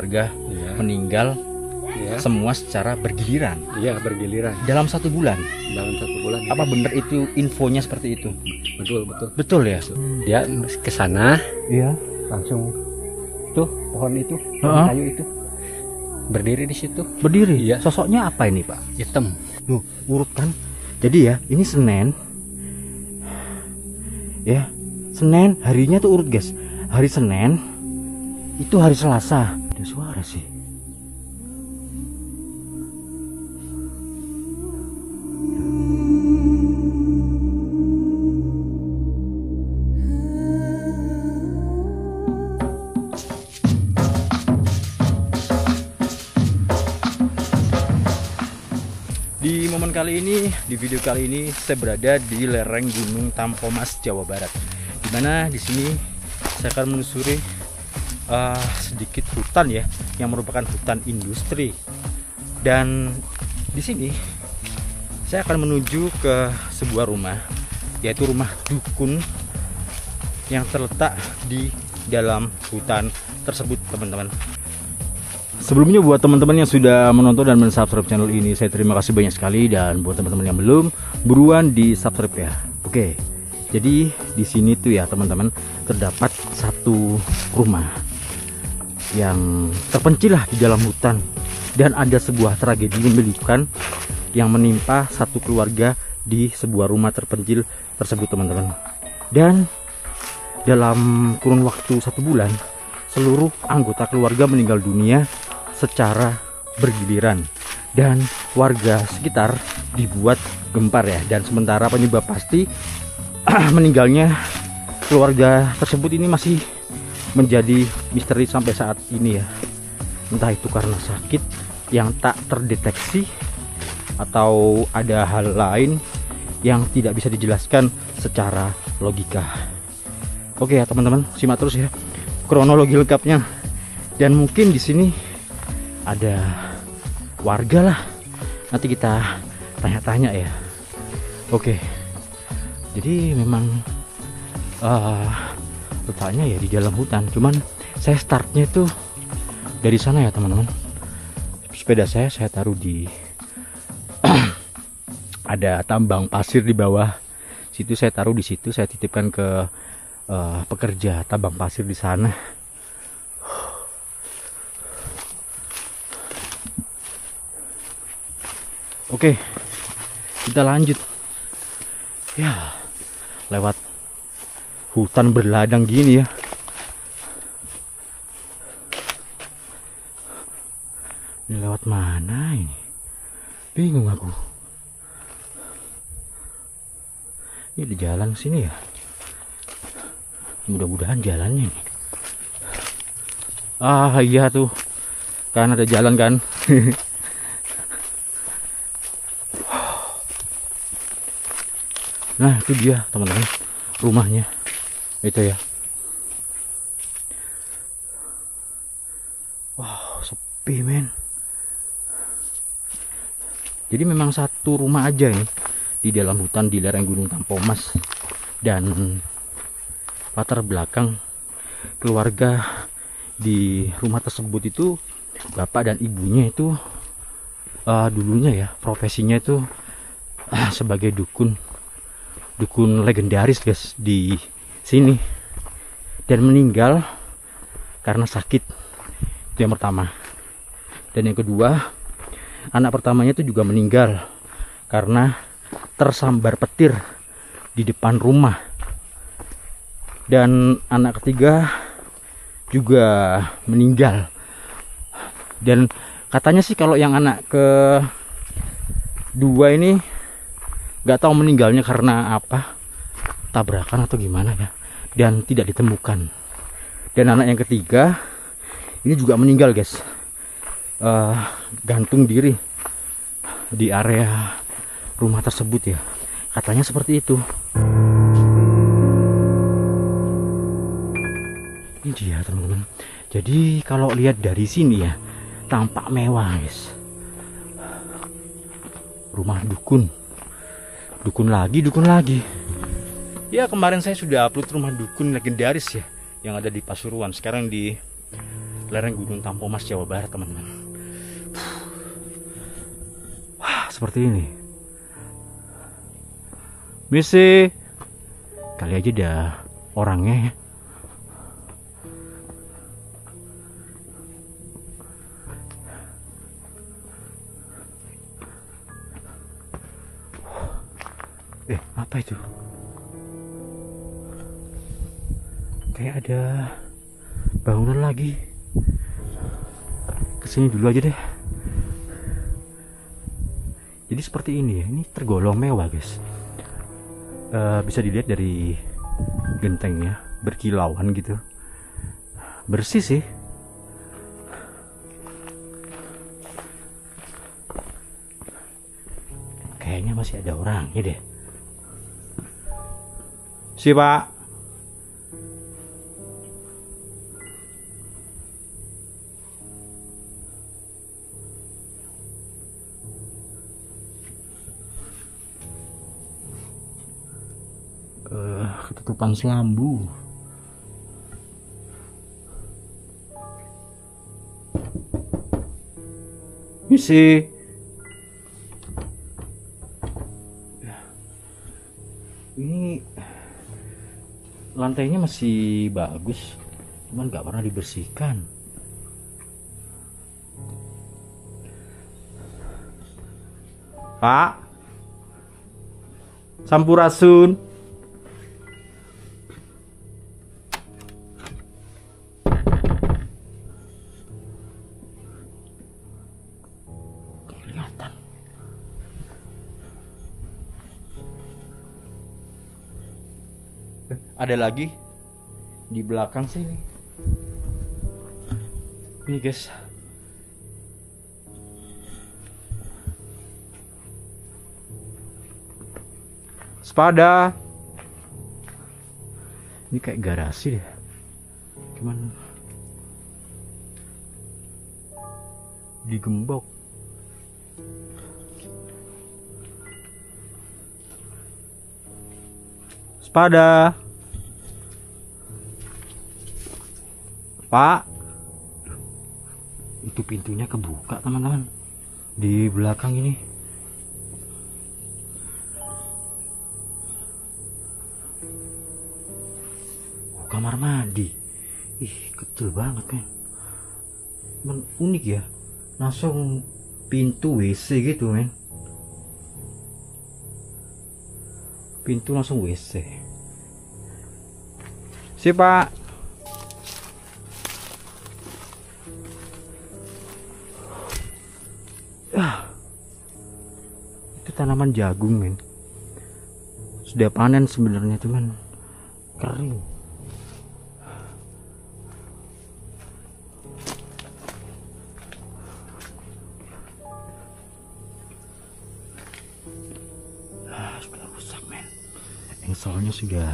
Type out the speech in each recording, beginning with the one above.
keluarga meninggal semua secara bergiliran. Iya, bergiliran. Dalam 1 bulan. Dalam 1 bulan. Apa benar itu infonya seperti itu? Betul, betul. Betul ya? Dia ke sana, Iya. langsung tuh pohon itu, pohon kayu itu. Berdiri di situ. Berdiri. Iya. Sosoknya apa ini, Pak? Hitam. Loh, urut kan. Jadi ya, ini Senin. Ya, Senin harinya tuh urut, guys. Hari Senin itu hari Selasa. Ada suara sih. Di momen kali ini, di video kali ini, saya berada di lereng Gunung Tampomas, Jawa Barat. Dimana di sini saya akan menelusuri sedikit hutan ya, yang merupakan hutan industri. Dan di sini saya akan menuju ke sebuah rumah, yaitu rumah dukun yang terletak di dalam hutan tersebut, teman-teman. Sebelumnya buat teman-teman yang sudah menonton dan mensubscribe channel ini, saya terima kasih banyak sekali, dan buat teman-teman yang belum, buruan di subscribe ya. Oke, jadi di sini tuh ya teman-teman, terdapat satu rumah yang terpencil lah di dalam hutan, dan ada sebuah tragedi memilukan yang menimpa satu keluarga di sebuah rumah terpencil tersebut, teman-teman. Dan dalam kurun waktu 1 bulan, seluruh anggota keluarga meninggal dunia secara bergiliran, dan warga sekitar dibuat gempar ya. Dan sementara penyebab pasti meninggalnya keluarga tersebut ini masih menjadi misteri sampai saat ini ya. Entah itu karena sakit yang tak terdeteksi atau ada hal lain yang tidak bisa dijelaskan secara logika. Oke ya teman-teman, simak terus ya kronologi lengkapnya. Dan mungkin di sini ada warga lah, nanti kita tanya-tanya ya. Oke, jadi memang letaknya ya di dalam hutan, cuman saya startnya itu dari sana ya teman-teman. Sepeda saya taruh di ada tambang pasir di bawah situ, saya taruh di situ, saya titipkan ke pekerja tambang pasir di sana. Oke, kita lanjut ya, lewat hutan berladang gini ya. Ini lewat mana ini? Bingung aku. Ini di jalan sini ya. Mudah-mudahan jalannya nih. Ah iya tuh, kan ada jalan kan. Nah itu dia teman-teman, rumahnya itu ya. Wow, sepi men. Jadi memang satu rumah aja nih di dalam hutan di lereng Gunung Tampomas. Dan latar belakang keluarga di rumah tersebut itu, bapak dan ibunya itu dulunya ya profesinya itu sebagai dukun legendaris guys di sini, dan meninggal karena sakit. Itu yang pertama. Dan yang kedua, anak pertamanya itu juga meninggal karena tersambar petir di depan rumah. Dan anak ketiga juga meninggal. Dan katanya sih kalau yang anak kedua ini nggak tahu meninggalnya karena apa, tabrakan atau gimana ya, dan tidak ditemukan. Dan anak yang ketiga ini juga meninggal guys, gantung diri di area rumah tersebut ya, katanya seperti itu. Ini dia teman-teman. Jadi kalau lihat dari sini ya, tampak mewah guys. Rumah dukun lagi. Ya kemarin saya sudah upload rumah dukun legendaris ya, yang ada di Pasuruan. Sekarang di lereng Gunung Tampomas Jawa Barat, teman-teman. Wah, seperti ini. Misi kali aja ada orangnya ya. Apa itu? Kayak ada bangunan lagi. Kesini dulu aja deh. Jadi seperti ini ya. Ini tergolong mewah, guys. Bisa dilihat dari gentengnya, berkilauan gitu. Bersih sih. Kayaknya masih ada orangnya deh. Si Pak. Ketutupan selambu. Misi. Ini lantainya masih bagus, cuman nggak pernah dibersihkan. Pak, Sampurasun. Kelihatan. Ada lagi di belakang sini. Ini guys. Sepada. Ini kayak garasi deh. Cuman digembok. Sepada. Pak, itu pintunya kebuka, teman-teman. Di belakang ini. Oh, kamar mandi. Ih, kecil banget kan. Unik ya. Langsung pintu WC gitu, men. Pintu langsung WC. Si Pak. Itu tanaman jagung, men. Sudah panen sebenarnya, cuman kering. Sudah rusak, men. Engselnya sudah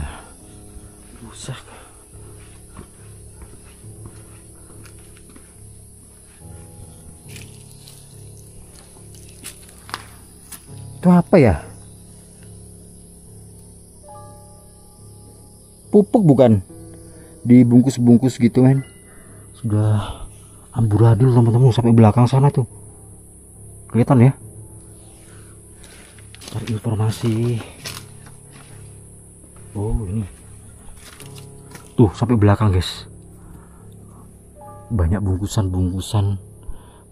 rusak. Itu apa ya? Pupuk bukan? Dibungkus-bungkus gitu, men. Sudah amburadul, teman-teman, sampai belakang sana tuh. Kelihatan ya? Cari informasi. Oh, ini. Tuh, sampai belakang, guys. Banyak bungkusan-bungkusan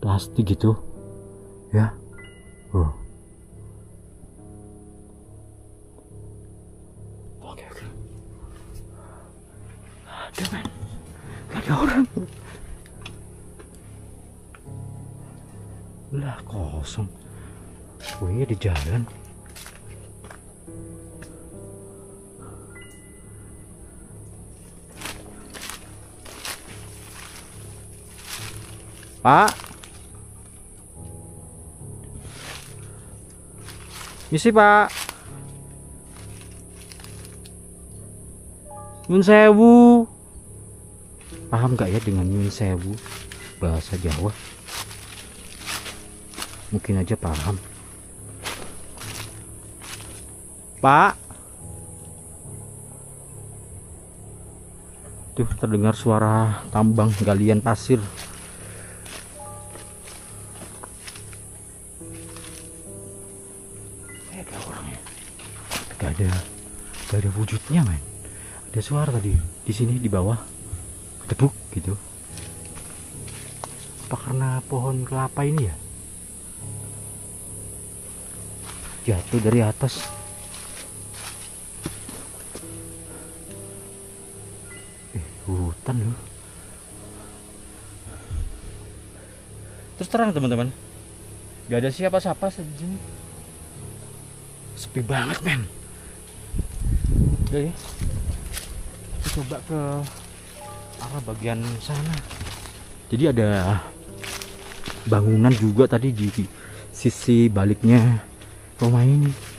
plastik gitu. Ya. Oh. Ada, men. Gak ada orang. Lah, kosong. Oh, ini di jalan. Pak, misi Pak. Nyun sewu. Paham gak ya dengan nyun sewu bahasa Jawa? Mungkin aja paham. Pak, Tuh terdengar suara tambang galian pasir. Ada orangnya. Gak ada wujudnya, men. Ada suara tadi di sini di bawah. Tepuk gitu. Apa karena pohon kelapa ini ya? Jatuh dari atas. Hutan loh. Terus terang teman-teman, gak ada siapa-siapa sejauh. Sepi banget, men. Oke, kita coba ke arah bagian sana. Jadi ada bangunan juga tadi di sisi baliknya rumah ini.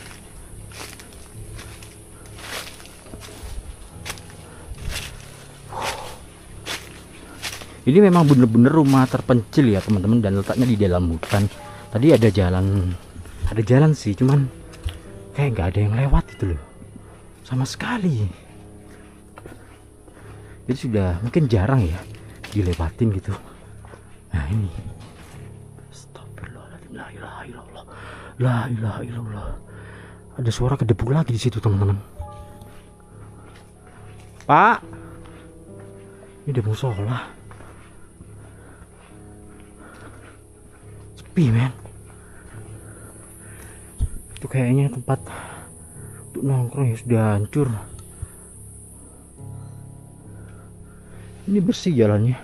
Ini memang bener-bener rumah terpencil ya teman-teman, dan letaknya di dalam hutan. Tadi ada jalan sih, cuman kayak nggak ada yang lewat gitu loh, sama sekali. Jadi sudah mungkin jarang ya dilewatin gitu. Nah ini, astagfirullahaladzim, la ilaha illallah, la ilaha illallah. Ada suara kedebuk lagi di situ teman-teman. Pak, ini udah musola. Sepi, men. Itu kayaknya tempat untuk nongkrong ya sudah hancur. Ini bersih jalannya.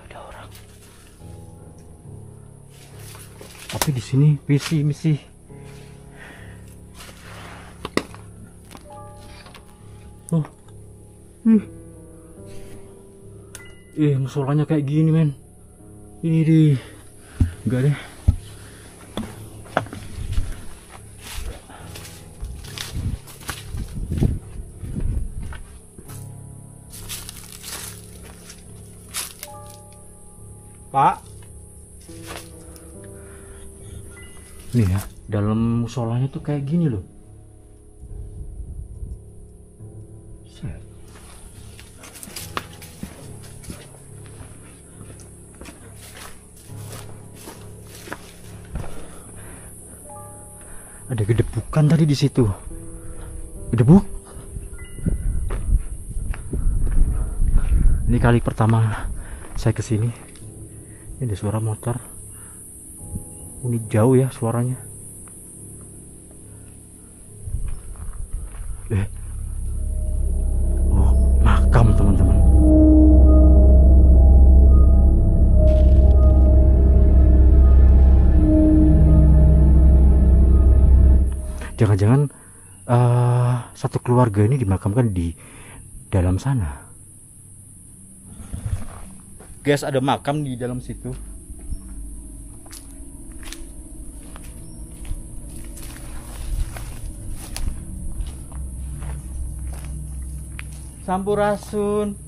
Ada orang. Tapi di sini misi. Oh, musolanya kayak gini, men. Ini di, enggak deh. Pak, nih ya, dalam musolanya tuh kayak gini loh. Ada gedebukan tadi di situ. Gedebuk. Ini kali pertama saya kesini. Ini ada suara motor. Ini jauh ya suaranya. Oh, makam teman-teman. Jangan-jangan satu keluarga ini dimakamkan di dalam sana. Guys, ada makam di dalam situ. Sampurasun.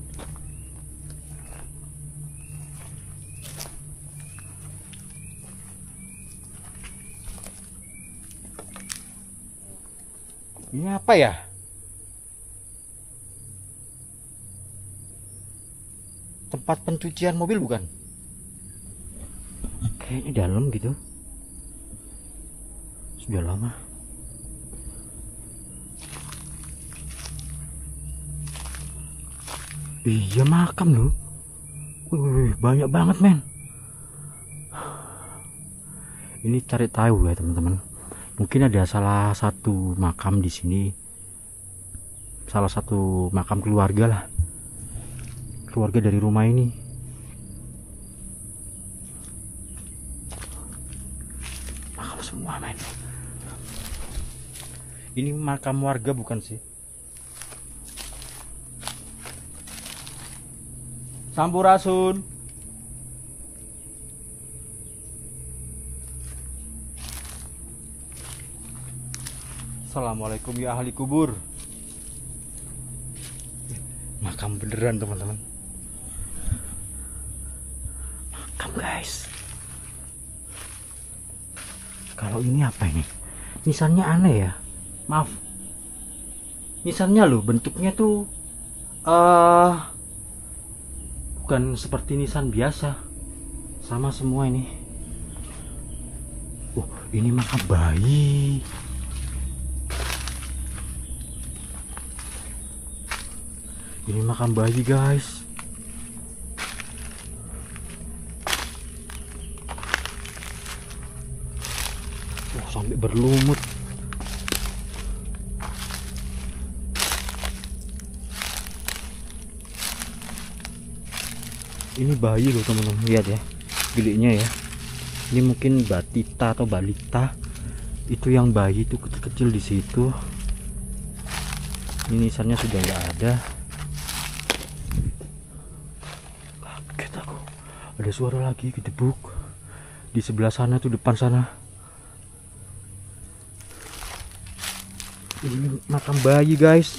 Ini apa ya? Tempat pencucian mobil bukan? Kayaknya dalam gitu. Sudah lama. Iya, makam loh. Wih, banyak banget, men. Ini cari tahu ya teman-teman. Mungkin ada salah satu makam di sini, salah satu makam keluarga lah, keluarga dari rumah ini. Makam semua, men. Ini makam warga bukan sih? Sampurasun. Assalamualaikum ya ahli kubur. Makam beneran teman-teman. Makam makam guys. Kalau ini apa ini? Nisannya aneh ya. Maaf. Nisannya loh bentuknya tuh bukan seperti nisan biasa. Sama semua ini. Oh, ini makam bayi. Ini makam bayi guys. Oh, sampai berlumut. Ini bayi loh teman-teman, lihat ya biliknya ya. Ini mungkin batita atau balita. Itu yang bayi itu kecil-kecil di situ. Ini nisannya sudah nggak ada. Kaget aku. Ada suara lagi gedebuk di sebelah sana tuh, depan sana. Ini makam bayi guys.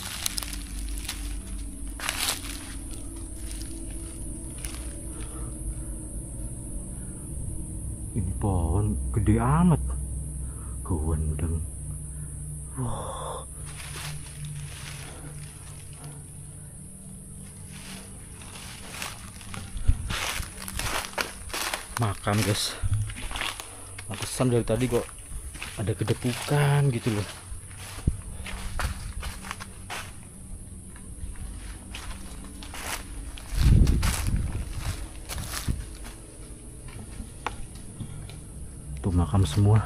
Ini pohon gede amat, gawendeng. Wow. Makam guys. Pantesan dari tadi kok ada kedepukan gitu loh. Tuh makam semua.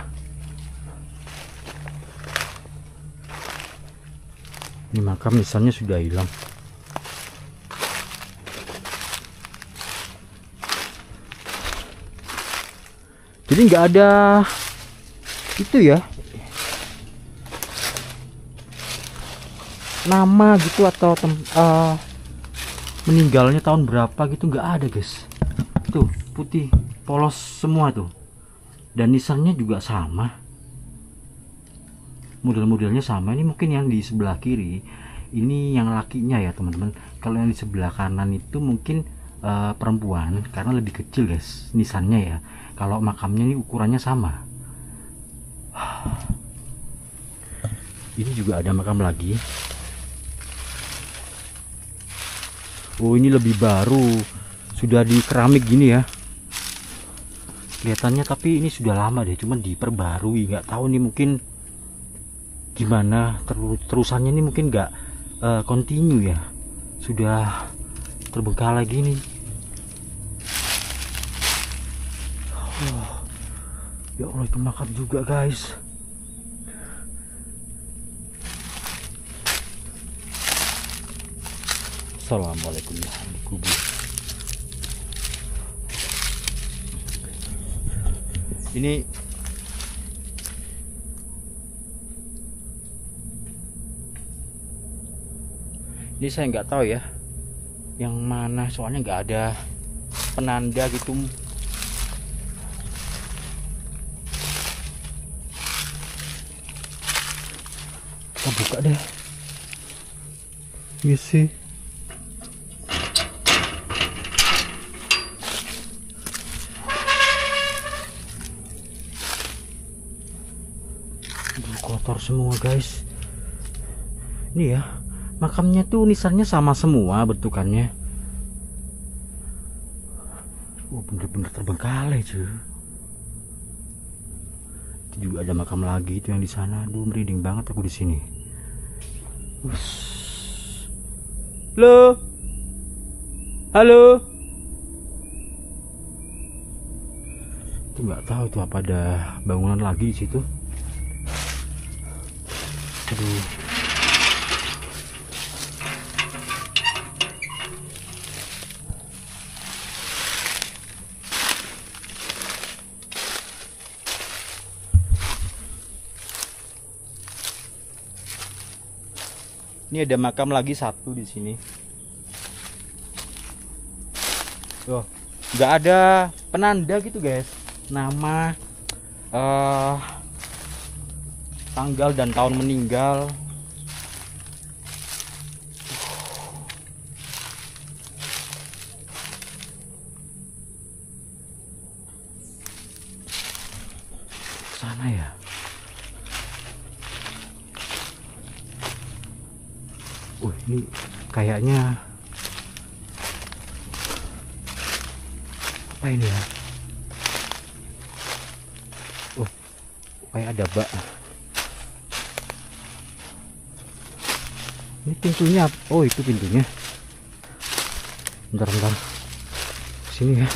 Ini makam misalnya sudah hilang. Jadi nggak ada itu ya, nama gitu atau meninggalnya tahun berapa gitu, nggak ada guys. Tuh putih polos semua tuh. Dan nisannya juga sama, model-modelnya sama. Ini mungkin yang di sebelah kiri ini yang lakinya ya teman-teman. Kalau yang di sebelah kanan itu mungkin perempuan karena lebih kecil guys nisannya ya. Kalau makamnya ini ukurannya sama. Ini juga ada makam lagi. Oh, ini lebih baru, sudah di keramik gini ya kelihatannya, tapi ini sudah lama deh, cuman diperbarui. Nggak tahu nih mungkin gimana terusannya, ini mungkin nggak continue ya, sudah terbengkalai gini. Oh, ya Allah, itu makam juga guys. Assalamualaikum ya ahli kubur. Ini saya nggak tahu ya yang mana, soalnya nggak ada penanda gitu. Kita buka deh. You see? Kotor semua guys. Ini ya makamnya tuh nisannya sama semua bentukannya. Oh, bener-bener terbengkalai cuy. Itu juga ada makam lagi itu yang di sana. Aduh, merinding banget aku di sini. Halo, halo. Itu nggak tahu tuh apa ada bangunan lagi di situ. Aduh. Ini ada makam lagi satu di sini. Tuh, nggak ada penanda gitu guys. Nama, tanggal dan tahun meninggal. Mana ya? Ini kayaknya apa ini ya? Kayak ada bak. Ini pintunya. Oh, itu pintunya. Bentar. Sini ya.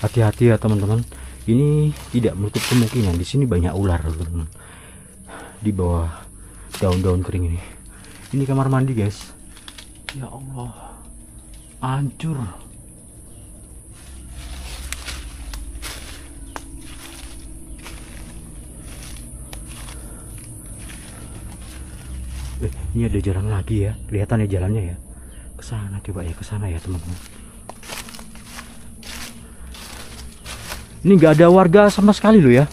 Hati-hati ya teman-teman. Ini tidak menutup kemungkinan di sini banyak ular, teman-teman. Di bawah daun-daun kering ini. Ini kamar mandi, guys. Ya Allah, hancur. Ini ada jalan lagi ya, kelihatan ya jalannya ya. Ke sana, coba ya, ke sana ya teman-teman. Ini nggak ada warga sama sekali loh ya.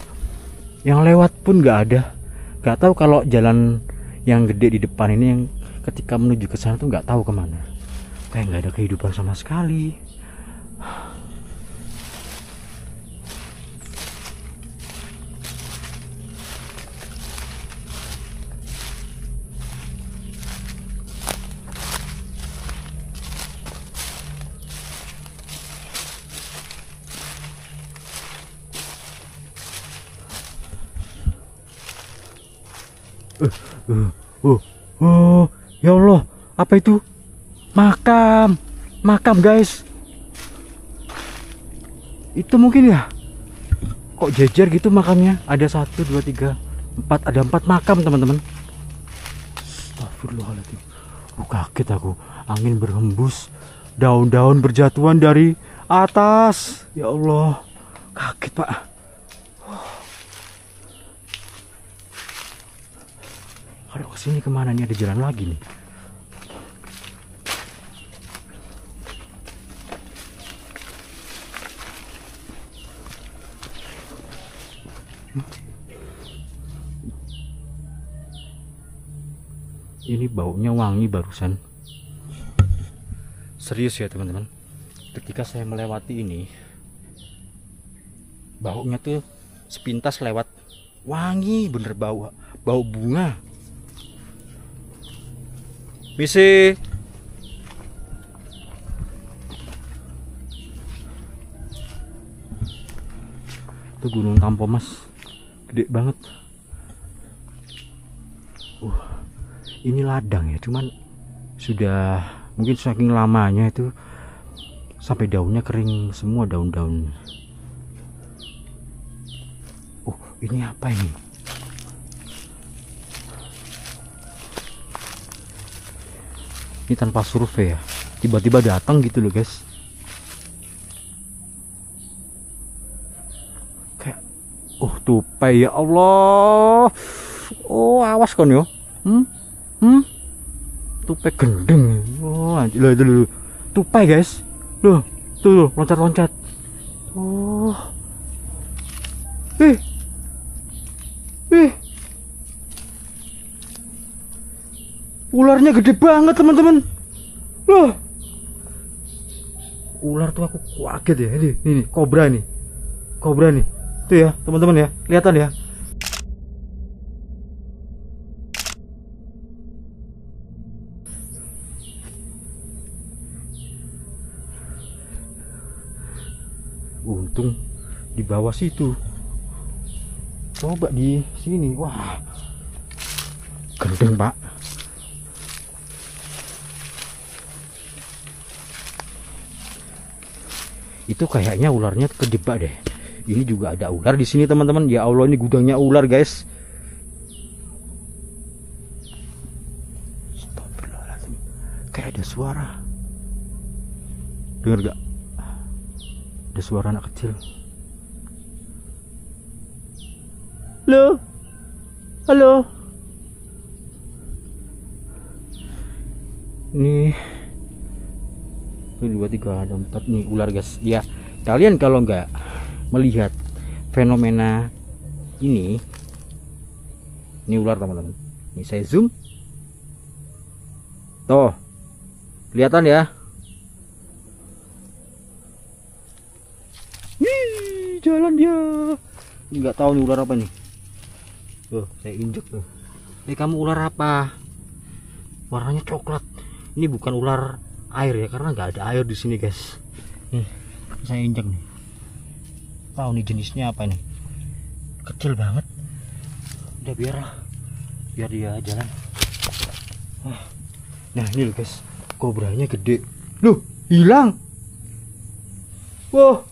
Yang lewat pun nggak ada. Nggak tahu kalau jalan yang gede di depan ini yang ketika menuju ke sana tuh nggak tahu kemana. Kayak nggak ada kehidupan sama sekali. Ya Allah, apa itu? Makam guys. Itu mungkin ya? Kok jejer gitu makamnya? Ada 1, 2, 3, 4, ada 4 makam teman-teman. Astagfirullahaladzim. Kaget aku. Angin berhembus, daun-daun berjatuhan dari atas. Ya Allah, kaget pak. Kalau kesini kemana nih? Ada jalan lagi nih. Ini baunya wangi barusan. Serius ya teman-teman. Ketika saya melewati ini, baunya tuh sepintas lewat. Wangi bener, bau bunga. Misi. Itu Gunung Tampomas, gede banget. Ini ladang ya, cuman sudah mungkin saking lamanya itu sampai daunnya kering semua, daun-daun. Ini apa ini? Ini tanpa survei ya, tiba-tiba datang gitu loh guys. Kayak tupai, ya Allah. Awas kon yo. Tupai gendeng. Anjir, tupai guys. Tuh loncat-loncat. Ularnya gede banget teman-teman. Ular tuh aku kaget ya. Ini kobra nih. Tuh ya teman-teman ya, kelihatan ya. Untung di bawah situ. Coba di sini, wah, gendeng pak. Itu kayaknya ularnya kejebak deh. Ini juga ada ular di sini teman-teman. Ya Allah, ini gudangnya ular guys. Astagfirullahaladzim. Kayak ada suara. Dengar gak? Ada suara anak kecil. Halo. Nih. 1, 2, 3, ada 4 nih ular guys. Ya, kalian kalau nggak melihat fenomena ini ular teman-teman. Ini saya zoom. Tuh, Kelihatan ya. Wih, jalan dia. Nggak tahu nih ular apa nih. Tuh, saya injek tuh. Kamu ular apa? Warnanya coklat. Ini bukan ular air ya, karena nggak ada air di sini guys. Nih, saya injek nih. Tahu nih jenisnya apa nih? Kecil banget. Udah biar dia jalan. Nah ini loh guys, kobranya gede. Loh, hilang. Wow,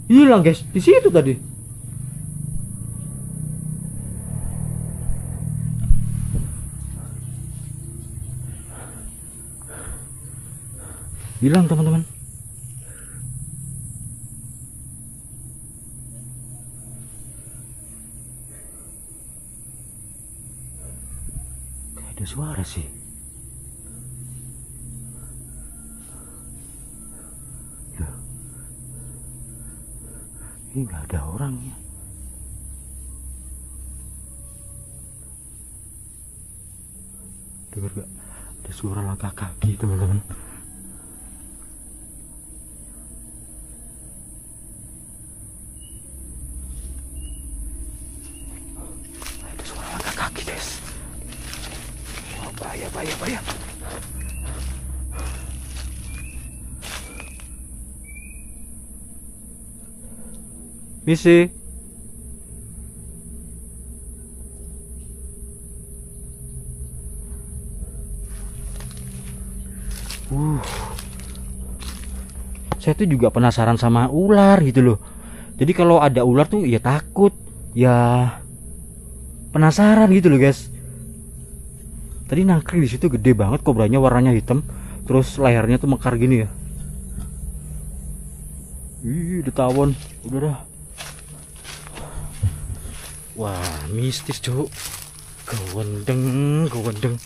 hilang guys, di situ tadi. Hilang teman-teman. Ada suara sih. Loh. Ini nggak ada orangnya. Dengar gak? Ada suara langkah kaki teman-teman. Ada suara langkah kaki guys. Bahaya. Misi. Saya tuh juga penasaran sama ular gitu loh. Jadi kalau ada ular tuh ya takut, ya penasaran gitu loh guys. Tadi nangkring di situ gede banget, kobranya warnanya hitam, terus lehernya tuh mekar gini ya. Ih, udah tawon, udah dah. Wah, mistis cuk. Gawendeng.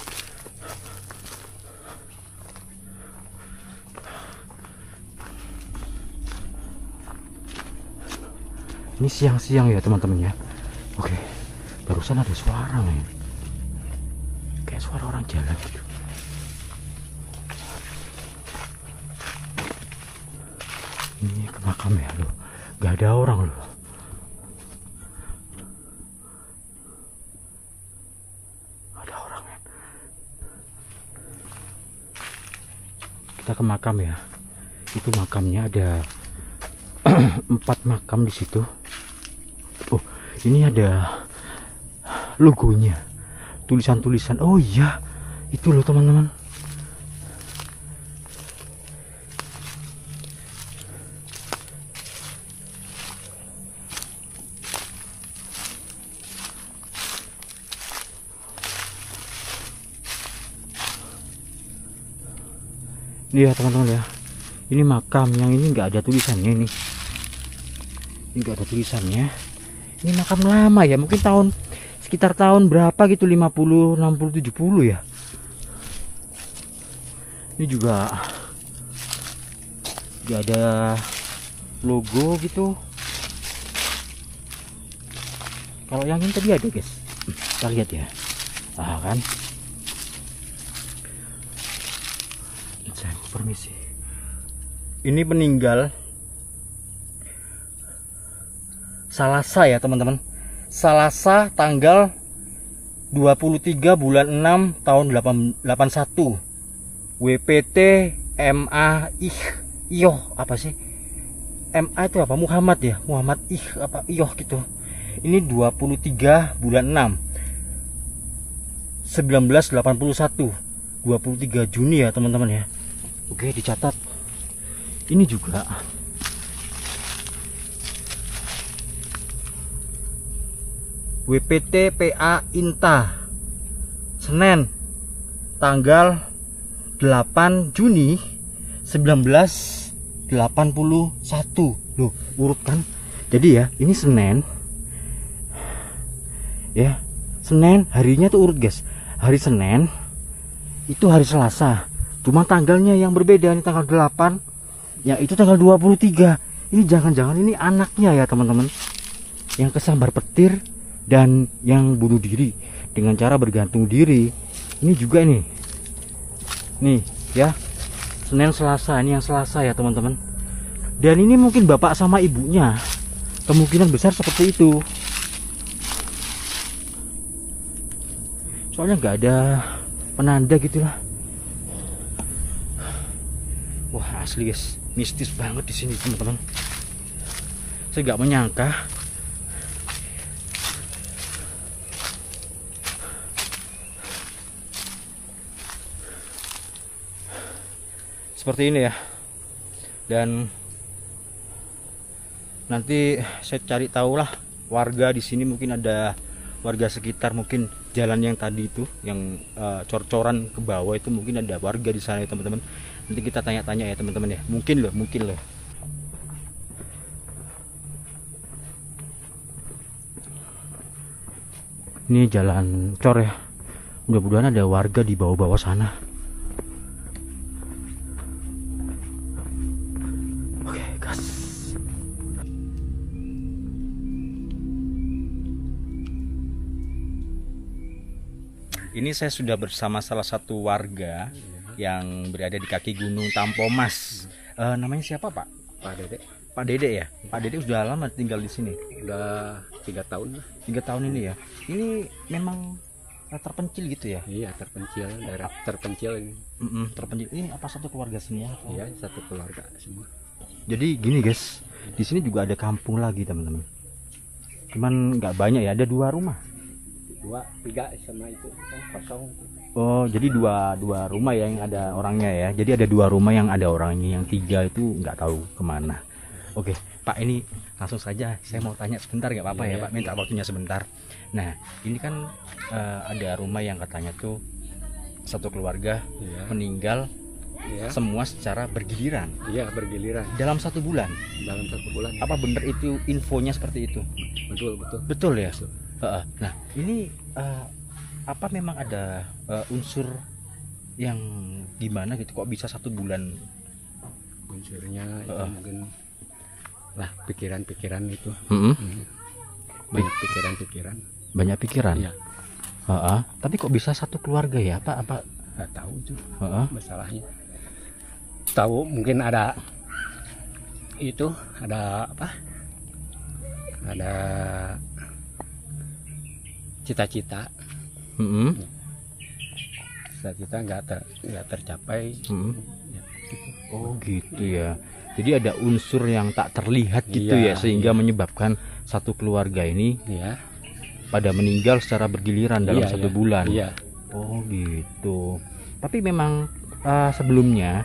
Ini siang-siang ya teman-teman ya. Oke, barusan ada suara men. Kayak suara orang jalan gitu. Ini ke makam ya loh. Gak ada orang loh. Ada orang men. Kita ke makam ya. Itu makamnya ada 4 makam di situ. Oh, ini ada logonya. Tulisan-tulisan. Oh iya, itu loh teman-teman. Ini ya teman-teman ya. Ini makam yang ini nggak ada tulisannya ini. Ini nggak ada tulisannya. Ini makam lama ya, mungkin sekitar tahun berapa gitu, 50, 60, 70 ya. Ini juga gak ada logo gitu. Kalau yang ini tadi ada guys, kita lihat ya. Kan saya permisi. Ini peninggal Salasa ya teman-teman. Salasa tanggal 23 bulan 6 tahun 81. WPT MA Iyoh apa sih? MA itu apa? Muhammad ya? Muhammad apa Iyoh gitu. Ini 23 bulan 6 1981. 23 Juni ya teman-teman ya. Oke, dicatat. Ini juga WPT PA Inta Senin tanggal 8 Juni 1981. Loh, urut kan? Jadi ya, ini Senin. Ya, Senin harinya tuh urut, guys. Hari Senin itu hari Selasa. Cuma tanggalnya yang berbeda, ini tanggal 8. Ya, itu tanggal 23. Ini jangan-jangan ini anaknya ya, teman-teman. Yang kesambar petir dan yang bunuh diri. dengan cara bergantung diri. Ini juga nih ya, Senin Selasa, ini yang Selasa ya teman-teman. Dan ini mungkin bapak sama ibunya, kemungkinan besar seperti itu. Soalnya nggak ada penanda gitulah. Wah asli guys, mistis banget di sini teman-teman. Saya nggak menyangka seperti ini ya. Dan nanti saya cari tahu lah warga di sini, mungkin ada warga sekitar, mungkin jalan yang tadi itu yang cor-coran ke bawah itu mungkin ada warga di sana ya teman-teman. Nanti kita tanya-tanya ya teman-teman ya. Mungkin loh. Ini jalan cor ya. Mudah-mudahan ada warga di bawah-bawah sana. Oke, gas. Ini saya sudah bersama salah satu warga yang berada di kaki Gunung Tampomas. Namanya siapa Pak? Pak Dede. Pak Dede ya. Pak Dede sudah lama tinggal di sini. Udah 3 tahun lah. 3 tahun ini ya. Ini memang terpencil gitu ya? Iya, terpencil, daerah terpencil ini. Terpencil. Ini apa satu keluarga semua? Iya, satu keluarga semua. Jadi gini guys, di sini juga ada kampung lagi teman-teman. Cuman nggak banyak ya, ada 2 rumah. 2, 3 sama itu kan kosong. Oh, jadi dua rumah ya yang ada orangnya ya. Jadi ada 2 rumah yang ada orangnya, yang 3 itu nggak tahu kemana. Oke, Pak, ini langsung saja saya mau tanya sebentar, nggak apa-apa ya Pak? Minta waktunya sebentar. Nah, ini kan ada rumah yang katanya tuh satu keluarga meninggal semua secara bergiliran. Iya, bergiliran. Dalam 1 bulan. Dalam 1 bulan. Apa benar itu infonya seperti itu? Betul. Betul ya. Nah, ini apa memang ada unsur yang gimana gitu kok bisa 1 bulan? Unsurnya itu mungkin lah pikiran-pikiran itu. Banyak pikiran-pikiran. Banyak pikiran. Iya. Tapi kok bisa 1 keluarga ya Pak? Apa? Nggak tahu itu masalahnya. Tahu mungkin ada itu, ada apa? Ada cita-cita. Cita-cita nggak tercapai. Ya, gitu. Oh gitu ya. Jadi ada unsur yang tak terlihat gitu ya, sehingga menyebabkan 1 keluarga ini pada meninggal secara bergiliran dalam 1 bulan. Oh gitu. Tapi memang sebelumnya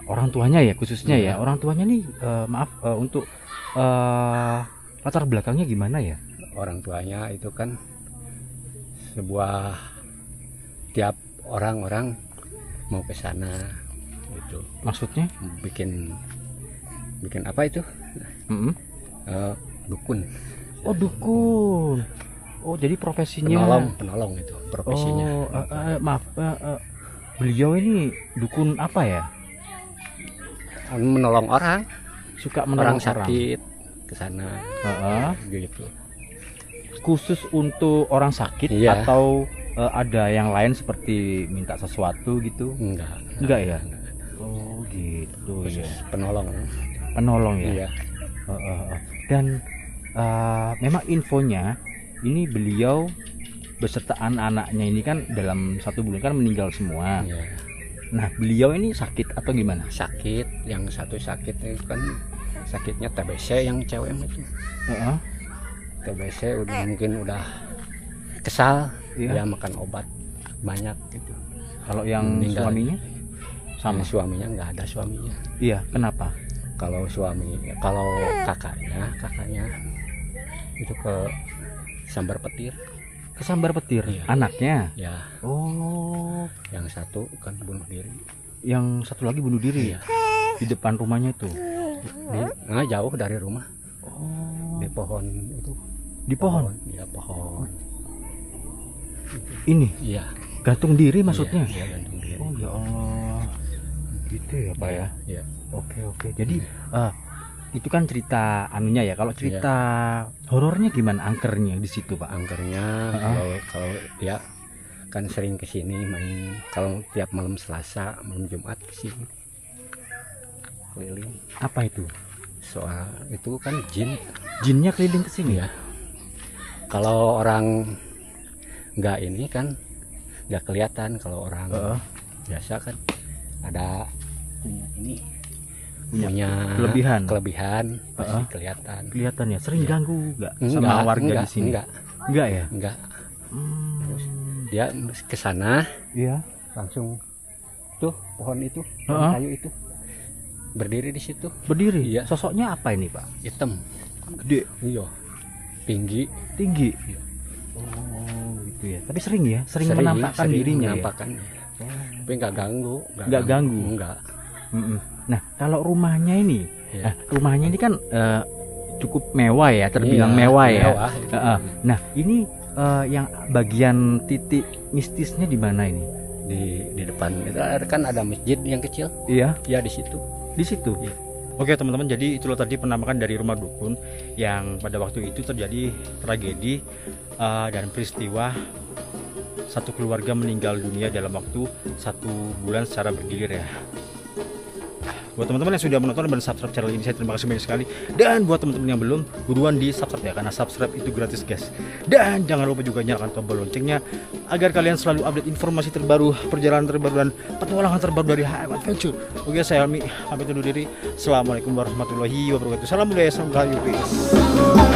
orang tuanya ya, khususnya ya orang tuanya nih maaf untuk latar belakangnya gimana ya? Orang tuanya itu kan sebuah, tiap orang mau ke sana gitu. Maksudnya? Bikin apa itu? Dukun. Oh dukun. Oh jadi profesinya penolong itu profesinya. Oh maaf, beliau ini dukun apa ya? Menolong orang. Suka menolong orang sakit ke sana. Gitu. Khusus untuk orang sakit atau ada yang lain seperti minta sesuatu gitu? Enggak ya? Oh gitu. Khusus ya. Penolong ya. Iya. Dan memang infonya ini beliau beserta anak-anaknya ini kan dalam 1 bulan kan meninggal semua. Nah beliau ini sakit atau gimana? Sakit, yang satu sakit itu kan sakitnya TBC, yang cewek itu. TBC mungkin udah kesal, dia makan obat banyak gitu. Kalau yang meninggal, suaminya sama? Suaminya nggak ada suaminya. Iya, kenapa? Kalau kakaknya itu ke Sambar Petir. Ke Sambar Petir? Anaknya? Ya. Oh. Yang satu kan bunuh diri. Yang satu lagi bunuh diri? Iya. Di depan rumahnya itu? Jauh dari rumah. Oh. Di pohon itu. Di pohon? Iya, pohon. Ini? Iya. Gantung diri maksudnya? Iya, gantung diri. Oh ya Allah. Gitu ya Pak ya? Iya. Oke. Jadi itu kan cerita anunya ya. Kalau cerita horornya gimana, angkernya di situ Pak? Angkernya kalau dia kan sering kesini main, kalau tiap malam Selasa, malam Jumat kesini keliling. Apa itu? Soal itu kan Jinnya keliling kesini ya. Kalau orang nggak ini kan nggak kelihatan, kalau orang biasa kan ada ini punya kelebihan pasti kelihatan ya. Sering ganggu nggak sama warga di sini? Enggak ya. Terus dia ke sana, iya, langsung tuh pohon itu, pohon kayu itu berdiri di situ. Berdiri. Iya. Sosoknya apa ini Pak? Hitam, gede. iya, tinggi. Iya. Oh gitu ya. Tapi sering menampakkan dirinya menampakkan ya. Tapi nggak ganggu. Enggak. Nah kalau rumahnya ini, rumahnya ini kan cukup mewah ya, terbilang mewah ya. Nah ini yang bagian titik mistisnya di mana ini? Di depan itu kan ada masjid yang kecil. Iya. Ya di situ. Iya. Oke teman-teman, jadi itulah tadi penampakan dari rumah dukun yang pada waktu itu terjadi tragedi dan peristiwa satu keluarga meninggal dunia dalam waktu 1 bulan secara bergilir ya. Buat teman-teman yang sudah menonton dan subscribe channel ini, saya terima kasih banyak sekali. Dan buat teman-teman yang belum, buruan di subscribe ya, karena subscribe itu gratis guys. Dan jangan lupa juga nyalakan tombol loncengnya agar kalian selalu update informasi terbaru, perjalanan terbaru, dan petualangan terbaru dari HM Adventure. Oke, saya Helmi, pamit undur diri. Assalamualaikum warahmatullahi wabarakatuh. Salam budaya, salam Melayu, peace.